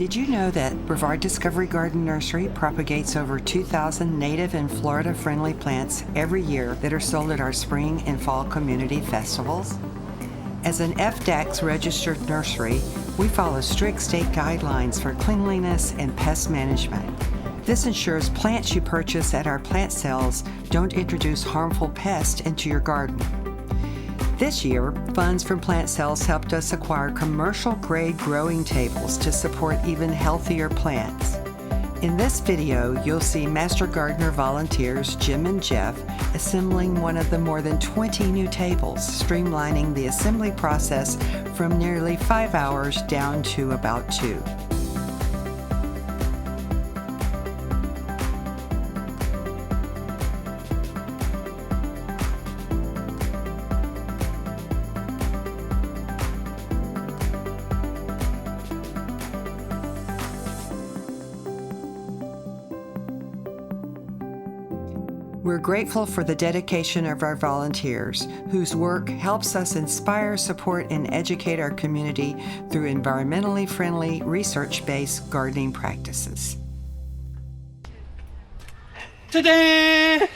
Did you know that Brevard Discovery Garden Nursery propagates over 2,000 native and Florida-friendly plants every year that are sold at our spring and fall community festivals? As an FDACS registered nursery, we follow strict state guidelines for cleanliness and pest management. This ensures plants you purchase at our plant sales don't introduce harmful pests into your garden. This year, funds from plant sales helped us acquire commercial-grade growing tables to support even healthier plants. In this video, you'll see Master Gardener volunteers Jim and Jeff assembling one of the more than 20 new tables, streamlining the assembly process from nearly 5 hours down to about 2. We're grateful for the dedication of our volunteers, whose work helps us inspire, support, and educate our community through environmentally friendly, research-based gardening practices. Ta-da!